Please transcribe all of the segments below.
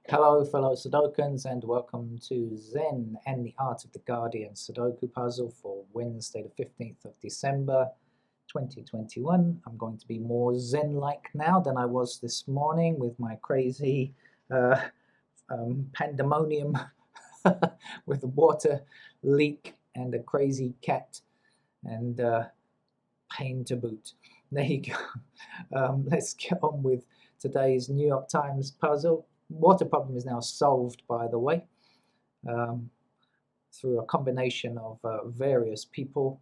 Hello, fellow Sudokans, and welcome to Zen and the Art of the Guardian Sudoku puzzle for Wednesday, the 15th of December, 2021. I'm going to be more Zen-like now than I was this morning with my crazy uh, pandemonium with a water leak and a crazy cat and pain to boot. There you go. Let's get on with today's New York Times puzzle. Water problem is now solved, by the way, um, through a combination of various people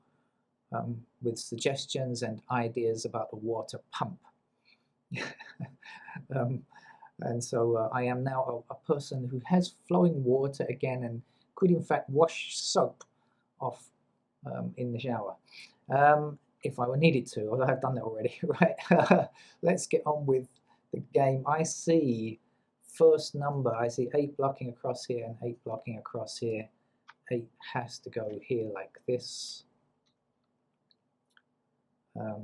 with suggestions and ideas about the water pump. um, and so I am now a person who has flowing water again and could in fact wash soap off in the shower. If I were needed to, although I've done that already, right? Let's get on with the game. I see first number, I see 8 blocking across here and 8 blocking across here. 8 has to go here like this. Um,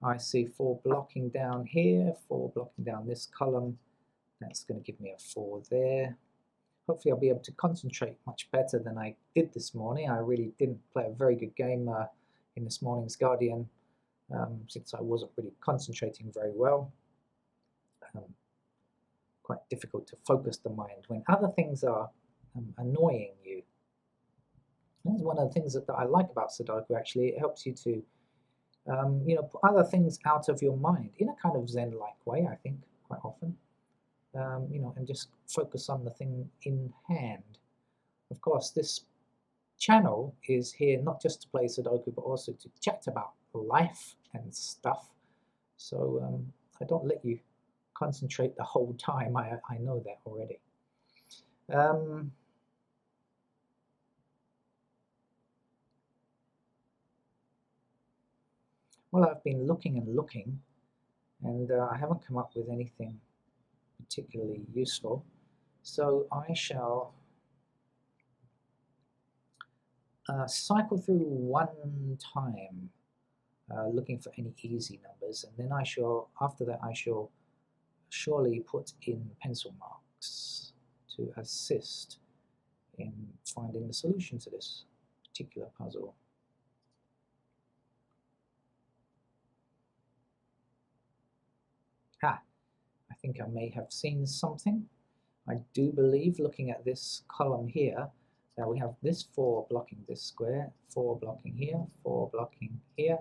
I see 4 blocking down here, 4 blocking down this column. That's going to give me a 4 there. Hopefully I'll be able to concentrate much better than I did this morning. I really didn't play a very good game in this morning's Guardian since I wasn't really concentrating very well. Quite difficult to focus the mind when other things are annoying you. That's one of the things that I like about Sudoku, actually. It helps you to put other things out of your mind in a kind of Zen-like way, I think, quite often. And just focus on the thing in hand. Of course, this channel is here not just to play Sudoku, but also to chat about life and stuff. So I don't let you concentrate the whole time. I know that already. Well, I've been looking and looking, and I haven't come up with anything particularly useful. So I shall cycle through one time, looking for any easy numbers, and then after that, I shall surely put in pencil marks to assist in finding the solution to this particular puzzle. I think I may have seen something. I do believe, looking at this column here, that we have this 4 blocking this square, 4 blocking here, 4 blocking here,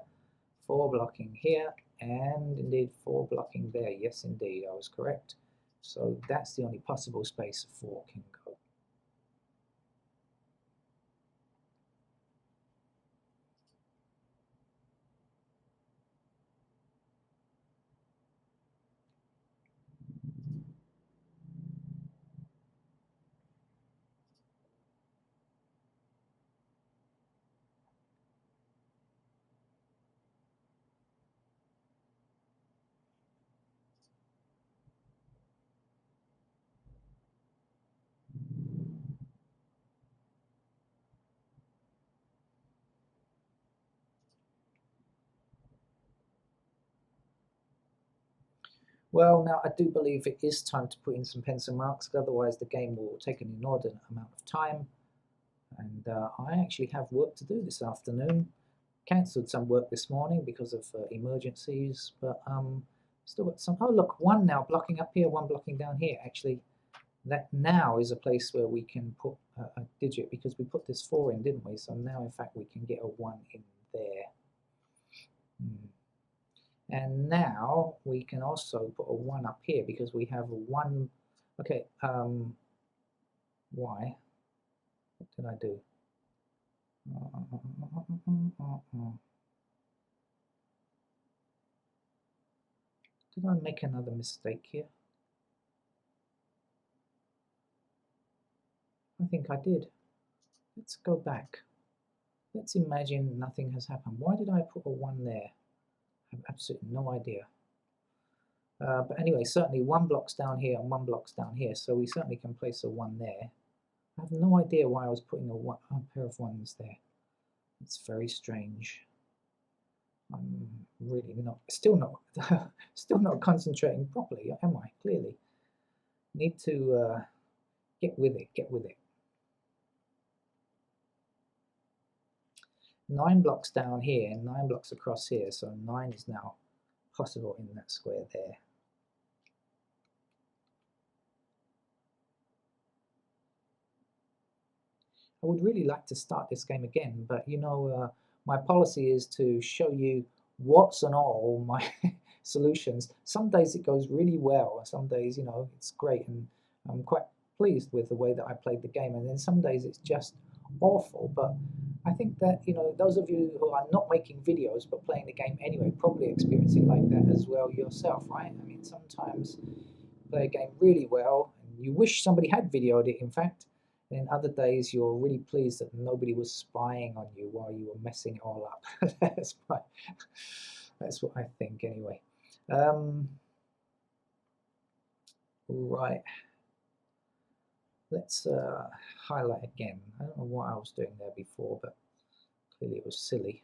4 blocking here, and indeed 4 blocking there. Yes, indeed, I was correct. So that's the only possible space a 4 can go. Well, now I do believe it is time to put in some pencil marks, because otherwise the game will take an inordinate amount of time. And I actually have work to do this afternoon. Cancelled some work this morning because of emergencies, but still got some. Oh, look, 1 now blocking up here, 1 blocking down here. Actually, that now is a place where we can put a digit, because we put this 4 in, didn't we? So now, in fact, we can get a 1 in there. And now we can also put a 1 up here, because we have a 1. Okay, why? What did I do? Did I make another mistake here? I think I did. Let's go back. Let's imagine nothing has happened. Why did I put a 1 there? I have absolutely no idea. But anyway, certainly 1 block's down here and 1 block's down here, so we certainly can place a 1 there. I have no idea why I was putting a pair of 1s there. It's very strange. I'm really still not concentrating properly, am I? Clearly. Need to get with it. 9 blocks down here, 9 blocks across here, so 9 is now possible in that square there. I would really like to start this game again, but you know, my policy is to show you what's and all my solutions. Some days it goes really well, some days, you know, it's great, and I'm quite pleased with the way that I played the game, and then some days it's just awful. But I think that, you know, those of you who are not making videos but playing the game anyway probably experience it like that as well yourself, right? I mean, sometimes you play a game really well, and you wish somebody had videoed it, in fact. And then other days you're really pleased that nobody was spying on you while you were messing it all up. that's what I think anyway. Right. Let's highlight again. I don't know what I was doing there before, but clearly it was silly.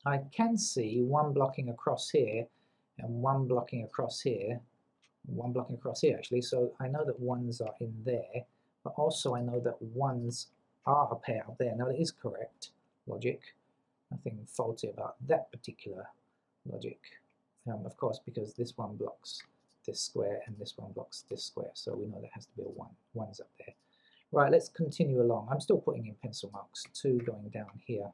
I can see 1 blocking across here and 1 blocking across here. 1 blocking across here actually, so I know that 1s are in there, but also I know that 1s are a pair up there. Now that is correct logic, nothing faulty about that particular logic, of course, because this 1 blocks this square and this 1 blocks this square, so we know there has to be a 1. 1's up there. Right, let's continue along. I'm still putting in pencil marks, 2 going down here.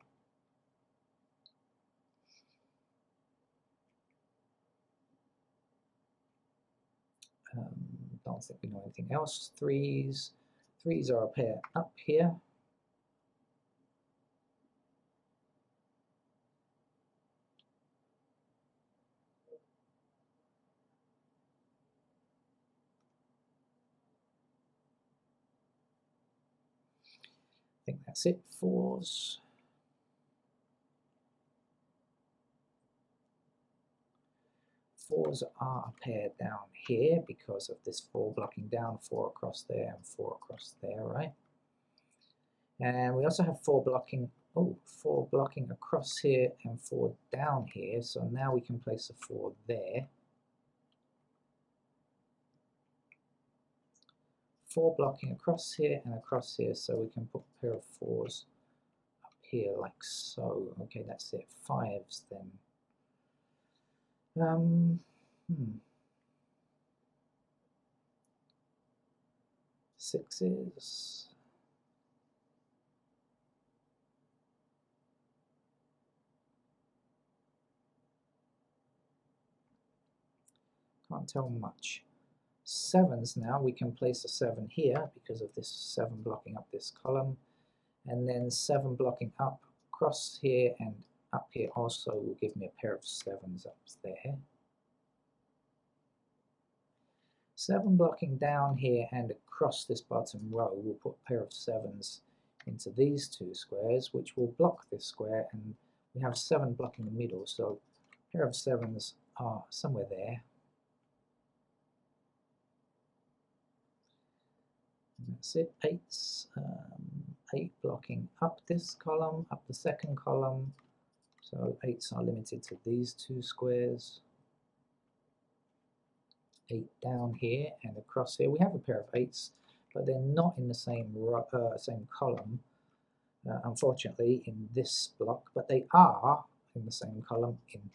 Don't think we know anything else. 3s are a pair up here. I think that's it. 4s. 4s are a pair down here because of this 4 blocking down, 4 across there and 4 across there, right? And we also have 4 blocking, 4 blocking across here and 4 down here, so now we can place a 4 there. 4 blocking across here and across here, so we can put a pair of 4s up here like so. Okay, that's it. 5s then. 6s. Can't tell much. 7s now, we can place a 7 here because of this 7 blocking up this column, and then 7 blocking up across here and up here also will give me a pair of 7s up there. 7 blocking down here and across this bottom row will put a pair of 7s into these 2 squares, which will block this square, and we have 7 blocking the middle, so a pair of 7s are somewhere there. That's it. 8s, 8 blocking up this column, up the second column, so 8s are limited to these 2 squares. 8 down here and across here. We have a pair of 8s, but they're not in the same column, unfortunately, in this block, but they are in the same column in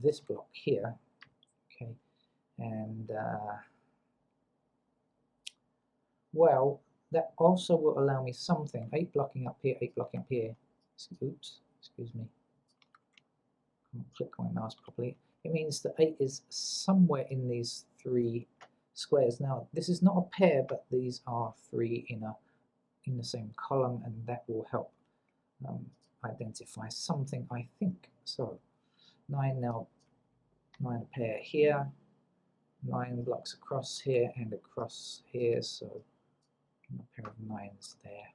this block here. Okay, and well, that also will allow me something. 8 blocking up here, 8 blocking up here. Oops, excuse me. Can't click my mouse properly. It means that 8 is somewhere in these 3 squares. Now, this is not a pair, but these are 3 in the same column, and that will help identify something, I think. So 9 now, 9 a pair here, 9 blocks across here and across here, so a pair of 9s there.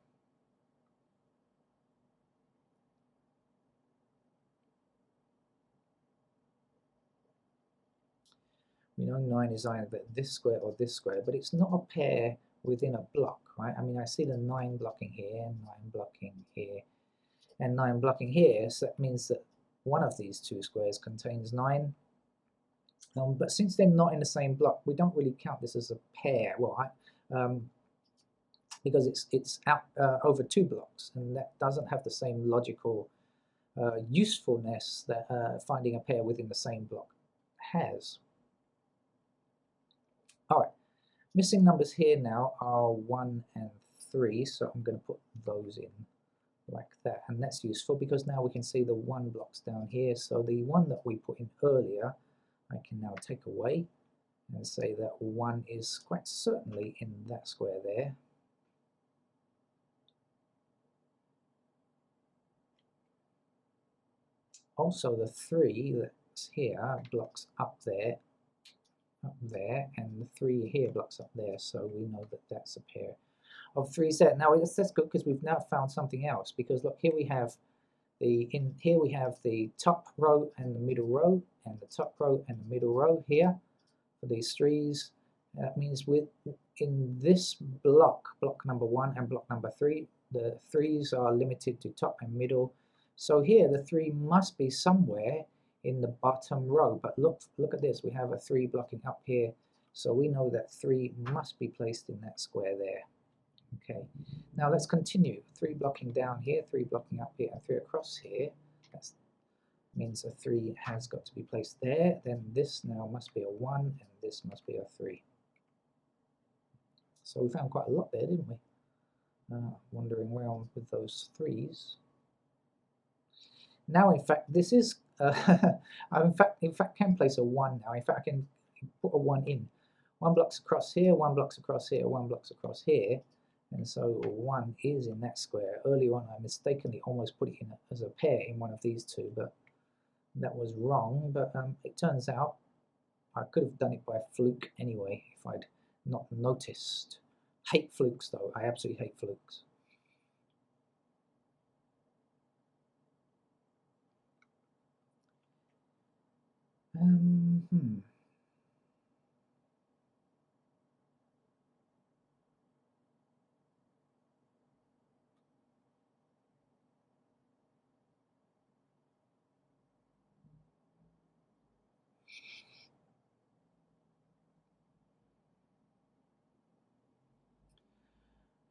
We know 9 is either this square or this square, but it's not a pair within a block, right? I mean, I see the 9 blocking here, 9 blocking here, and 9 blocking here, so that means that one of these two squares contains 9. But since they're not in the same block, we don't really count this as a pair. Well, because it's out over 2 blocks, and that doesn't have the same logical usefulness that finding a pair within the same block has. All right, missing numbers here now are 1 and 3, so I'm going to put those in like that, and that's useful because now we can see the 1 blocks down here, so the 1 that we put in earlier I can now take away and say that 1 is quite certainly in that square there. Also the 3 that's here blocks up there, and the 3 here blocks up there, so we know that that's a pair of 3s there. Now that's good because we've now found something else, because look, here we have the top row and the middle row, and the top row and the middle row here for these 3s. That means in this block number 1 and block number 3, the 3s are limited to top and middle. So here the 3 must be somewhere in the bottom row. But look at this, we have a 3 blocking up here. So we know that 3 must be placed in that square there. Okay, now let's continue. 3 blocking down here, 3 blocking up here, and 3 across here. That means a 3 has got to be placed there. Then this now must be a 1, and this must be a 3. So we found quite a lot there, didn't we? Wandering around with those 3s. Now, in fact, this is I in fact can place a 1 now. In fact, I can put a 1 in. 1 blocks across here, 1 blocks across here, 1 blocks across here. And so 1 is in that square. Earlier on, I mistakenly almost put it in as a pair in one of these two, but that was wrong. But it turns out I could have done it by fluke anyway if I'd not noticed. Hate flukes, though. I absolutely hate flukes.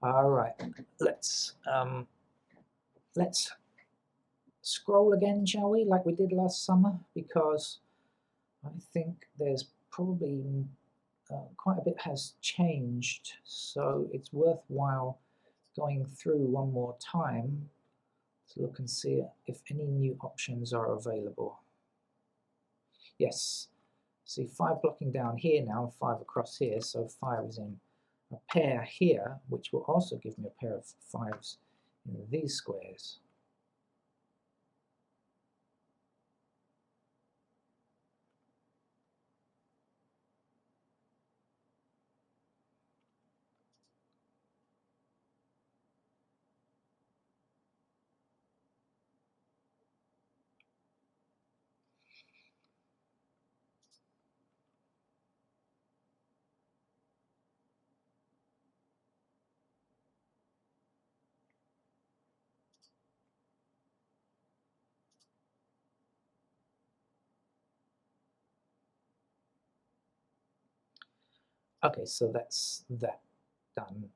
All right, let's scroll again, shall we, like we did last summer, because I think there's probably quite a bit has changed, so it's worthwhile going through one more time to look and see if any new options are available. Yes, see 5 blocking down here now, 5 across here, so 5 is in a pair here, which will also give me a pair of 5s in these squares. Okay, so that's that done.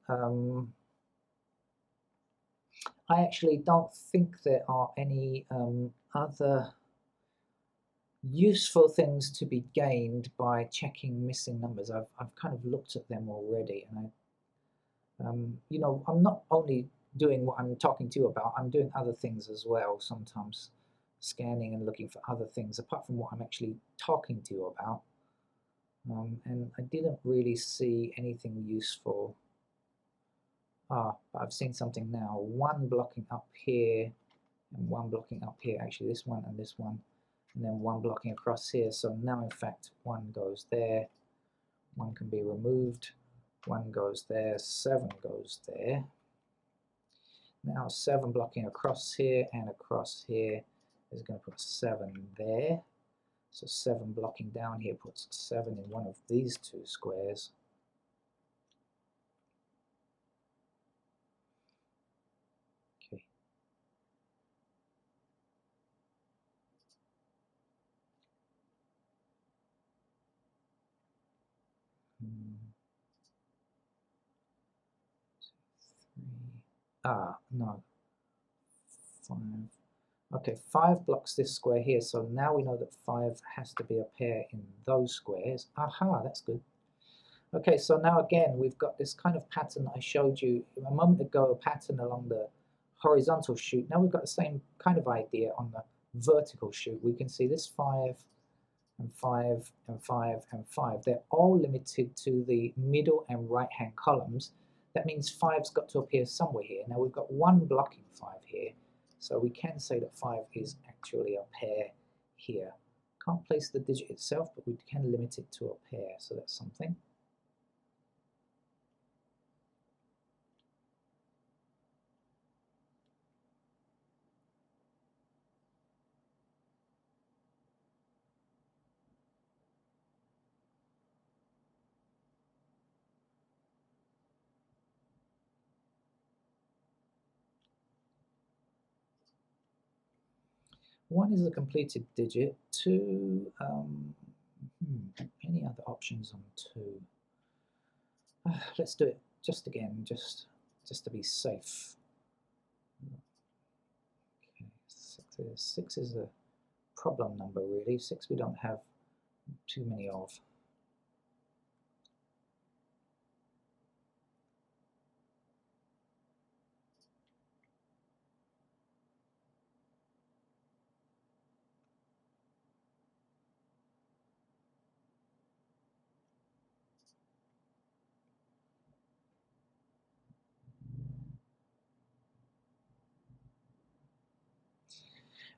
I actually don't think there are any other useful things to be gained by checking missing numbers. I've kind of looked at them already, and you know, I'm not only doing what I'm talking to you about, I'm doing other things as well, sometimes scanning and looking for other things apart from what I'm actually talking to you about. And I didn't really see anything useful. But I've seen something now. 1 blocking up here and 1 blocking up here. Actually, this one and this one. And then 1 blocking across here. So now, in fact, 1 goes there. 1 can be removed. 1 goes there. 7 goes there. Now 7 blocking across here and across here is going to put 7 there. So 7 blocking down here puts 7 in one of these two squares. Okay. No. 5. Okay, 5 blocks this square here, so now we know that 5 has to be a pair in those squares. Aha, that's good. Okay, so now again, we've got this kind of pattern I showed you a moment ago, a pattern along the horizontal shoot. Now we've got the same kind of idea on the vertical shoot. We can see this 5 and 5 and 5 and 5. They're all limited to the middle and right-hand columns. That means 5's got to appear somewhere here. Now we've got 1 blocking 5 here, so we can say that 5 is actually a pair here. Can't place the digit itself, but we can limit it to a pair, so that's something. One is a completed digit. 2, any other options on 2? Let's do it just again, just to be safe. Okay, 6 is a problem number really. 6 we don't have too many of.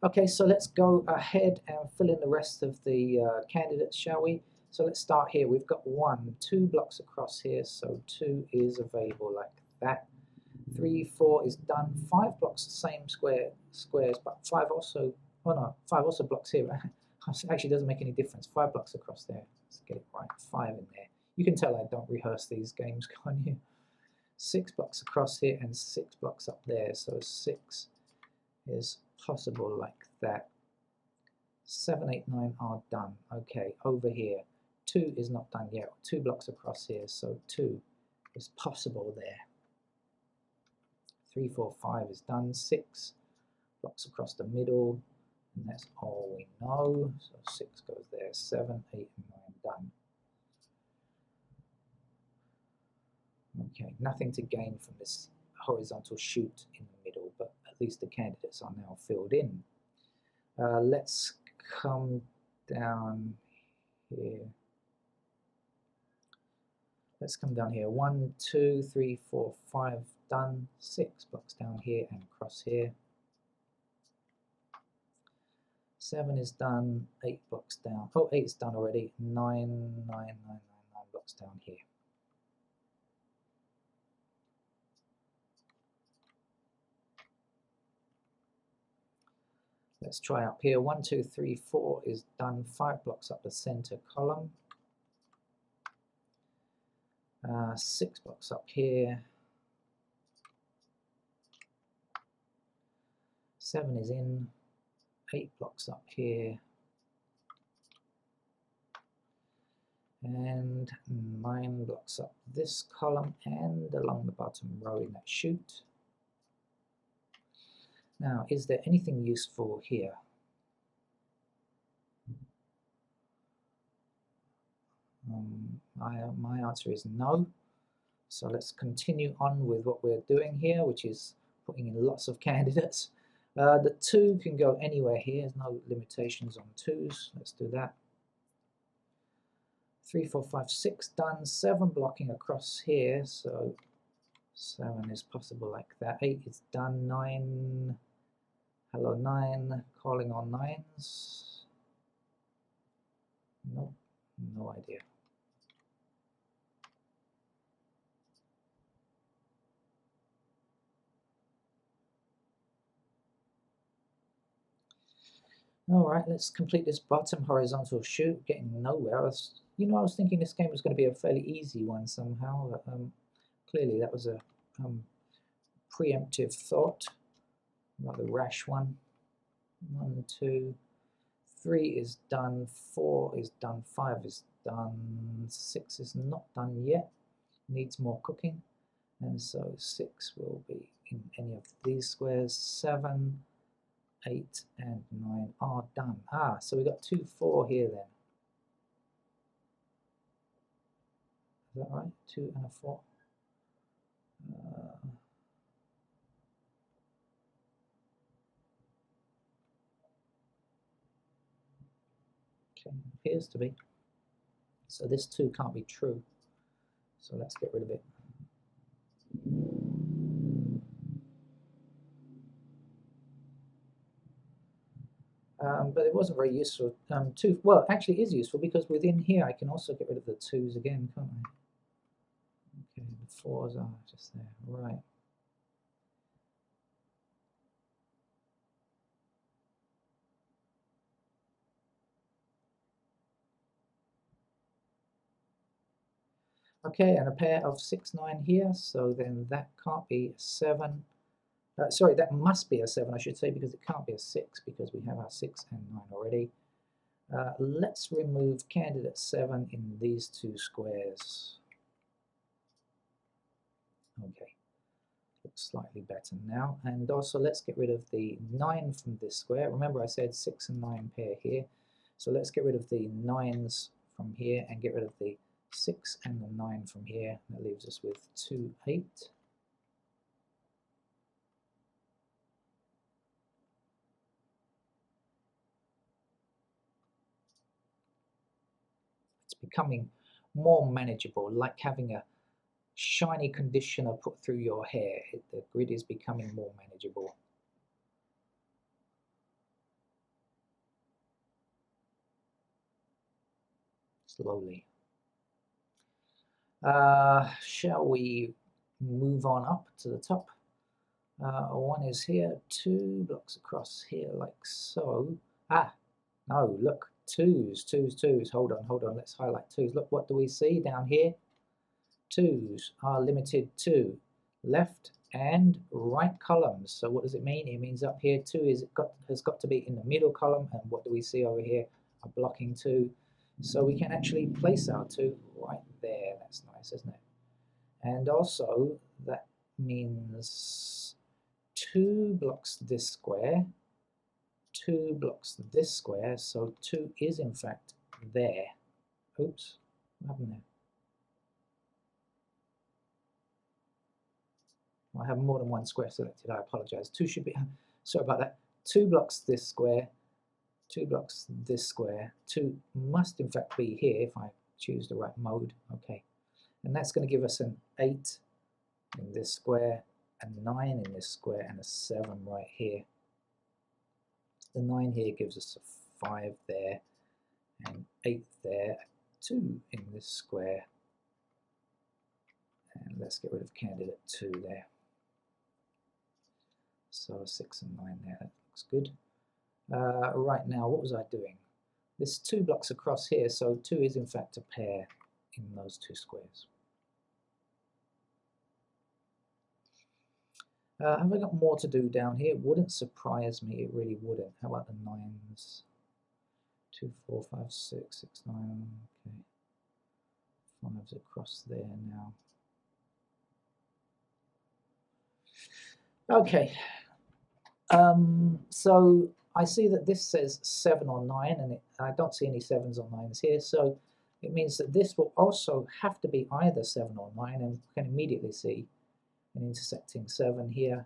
Okay, so let's go ahead and fill in the rest of the candidates, shall we? So let's start here. We've got 1, 2 blocks across here, so 2 is available like that. 3, 4 is done. 5 blocks the same squares, but 5 also, oh no, 5 also blocks here. Actually doesn't make any difference. 5 blocks across there. Let's get it right. 5 in there. You can tell I don't rehearse these games, can't you? 6 blocks across here and 6 blocks up there, so 6 is possible like that. 7, 8, 9 are done. Okay, over here, 2 is not done yet. 2 blocks across here, so 2 is possible there. 3, 4, 5 is done. 6 blocks across the middle, and that's all we know. So 6 goes there. 7, 8, and 9 done. Okay, nothing to gain from this horizontal shoot in the middle, but at least the candidates are now filled in. Let's come down here. Let's come down here. 1, 2, 3, 4, 5 done. 6 blocks down here and across here. 7 is done. 8 blocks down. Oh, 8 is done already. 9, 9, 9, 9, 9 blocks down here. Let's try up here. 1, 2, 3, 4 is done. 5 blocks up the center column. 6 blocks up here. 7 is in. 8 blocks up here. And 9 blocks up this column and along the bottom row in that chute. Now, is there anything useful here? My answer is no. So let's continue on with what we're doing here, which is putting in lots of candidates. The 2 can go anywhere here. There's no limitations on 2s. Let's do that. 3, 4, 5, 6 done. 7 blocking across here, so 7 is possible like that. 8 is done. 9, hello 9, calling on 9s. Nope, no idea. All right, let's complete this bottom horizontal shoot. Getting nowhere. I was thinking this game was going to be a fairly easy one somehow. But, clearly, that was a preemptive thought, rather rash one. 1, 2, 3 is done. 4 is done. 5 is done. 6 is not done yet. Needs more cooking, and so 6 will be in any of these squares. 7, 8, and 9 are done. So we got 2, 4 here then. Is that right? 2 and a 4. Okay, appears to be. So this 2 can't be true. So let's get rid of it. But it wasn't very useful. 2, well, actually it is useful because within here I can also get rid of the 2's again, can't I? Okay, the 4's are just there, right. Okay, and a pair of 6, 9 here, so then that can't be a 7. Sorry, that must be a 7, I should say, because it can't be a 6 because we have our 6 and 9 already. Let's remove candidate 7 in these 2 squares. Okay, looks slightly better now. And also let's get rid of the 9 from this square. Remember I said 6 and 9 pair here. So let's get rid of the 9's from here and get rid of the 6 and the 9 from here. That leaves us with 2, 8. It's becoming more manageable, like having a shiny conditioner put through your hair. The grid is becoming more manageable. Slowly. Shall we move on up to the top? 1 is here, 2 blocks across here like so. No, look, 2's, 2's, 2's. Hold on, let's highlight 2's. Look, what do we see down here? 2's are limited to left and right columns. So what does it mean? It means up here 2 has got to be in the middle column, and what do we see over here? A blocking 2. So we can actually place our 2 right there. That's nice, isn't it? And also that means 2 blocks this square, 2 blocks this square, so 2 is in fact there. Oops, what happened there? I have more than 1 square selected, I apologize. 2 should be, sorry about that. 2 blocks this square, 2 blocks this square. 2 must in fact be here if I choose the right mode. Okay, and that's going to give us an 8 in this square, a 9 in this square, and a 7 right here. The 9 here gives us a 5 there, and 8 there, 2 in this square, and let's get rid of candidate 2 there. So 6 and 9 there, that looks good. Right now, what was I doing? This 2 blocks across here, so 2 is in fact a pair in those 2 squares. Have I got more to do down here? It wouldn't surprise me, it really wouldn't. How about the 9's? 2, 4, 5, 6, 6, 9, okay. 5's across there now. Okay, so I see that this says 7 or 9, and I don't see any 7's or 9's here, so it means that this will also have to be either 7 or 9, and we can immediately see an intersecting 7 here,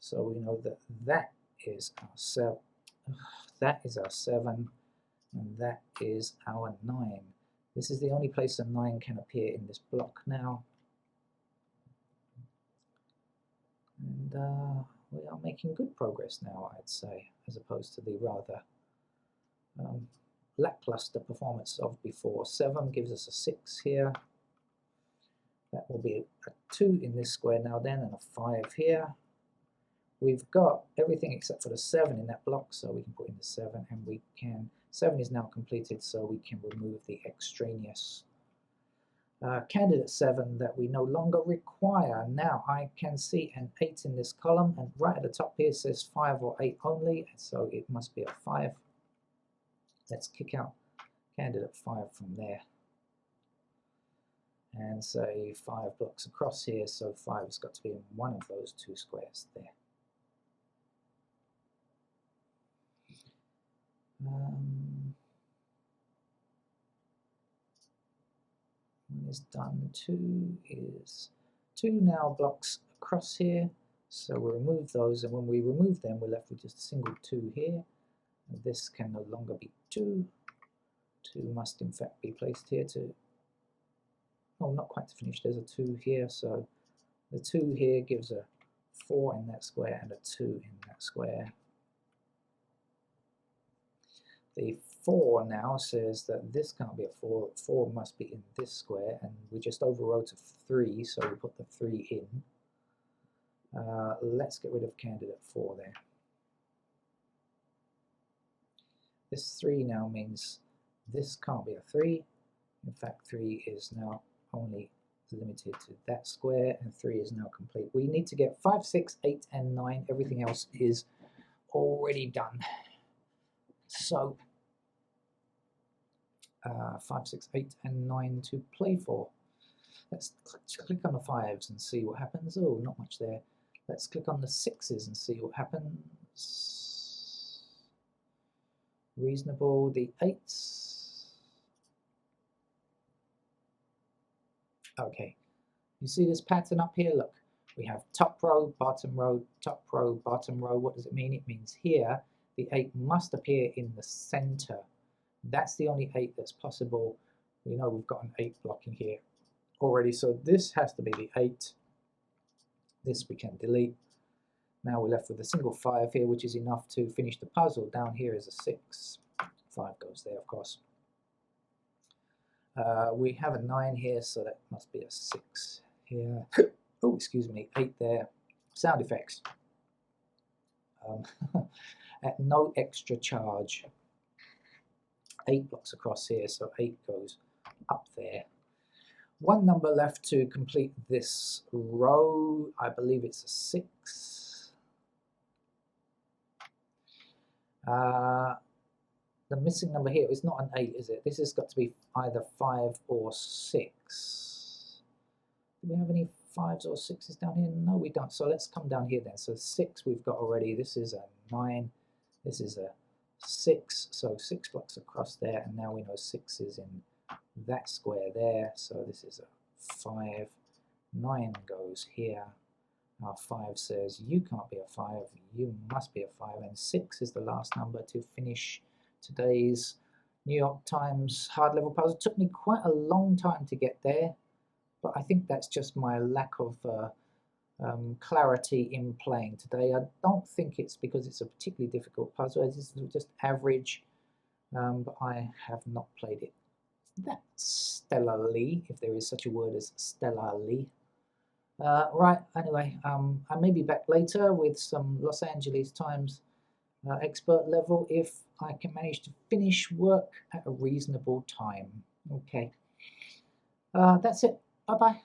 so we know that that is our 7, that is our 7, and that is our 9. This is the only place a 9 can appear in this block now. And we are making good progress now, I'd say, as opposed to the rather lackluster performance of before. 7 gives us a 6 here. That will be a 2 in this square now then, and a 5 here. we've got everything except for the 7 in that block, so we can put in the 7, and we can, 7 is now completed, so we can remove the extraneous candidate 7 that we no longer require. Now I can see an 8 in this column, and right at the top here says 5 or 8 only, so it must be a 5. Let's kick out candidate 5 from there and say 5 blocks across here, so 5 has got to be in one of those 2 squares there. One is done, 2 is 2 now blocks across here, so we'll remove those, and when we remove them we're left with just a single 2 here, and this can no longer be 2. 2 must in fact be placed here to, oh, not quite to finish, there's a 2 here, so the 2 here gives a 4 in that square and a 2 in that square. The 4 now says that this can't be a 4, 4 must be in this square, and we just overwrote a 3, so we put the 3 in. Let's get rid of candidate 4 there. This 3 now means this can't be a 3. In fact, 3 is now only limited to that square, and 3 is now complete. We need to get 5, 6, 8, and 9. Everything else is already done. So 5, 6, 8, and 9 to play for. Let's click on the 5s and see what happens. Oh, not much there. Let's click on the 6s and see what happens. Reasonable. The 8s. Okay. You see this pattern up here? Look. We have top row, bottom row, top row, bottom row. What does it mean? It means here the 8 must appear in the center. That's the only 8 that's possible. We know we've got an 8 blocking here already, so this has to be the 8. This we can delete. Now we're left with a single 5 here, which is enough to finish the puzzle. Down here is a 6. 5 goes there, of course. We have a 9 here, so that must be a 6 here. Oh, excuse me, 8 there. Sound effects. At no extra charge. 8 blocks across here, so 8 goes up there. One number left to complete this row. I believe it's a 6. The missing number here is not an 8, is it? This has got to be either 5 or 6. Do we have any 5s or 6s down here? No, we don't. So let's come down here then. So 6 we've got already. This is a 9. This is a 6. So 6 blocks across there. And now we know 6 is in that square there. So this is a 5. 9 goes here. Our 5 says you can't be a 5. You must be a 5. And 6 is the last number to finish today's New York Times hard level puzzle. It took me quite a long time to get there, but I think that's just my lack of clarity in playing today. I don't think it's because it's a particularly difficult puzzle. It's just average, but I have not played it that stellarly, if there is such a word as stellarly. Right, anyway, I may be back later with some Los Angeles Times expert level if I can manage to finish work at a reasonable time. Okay, that's it. Bye-bye.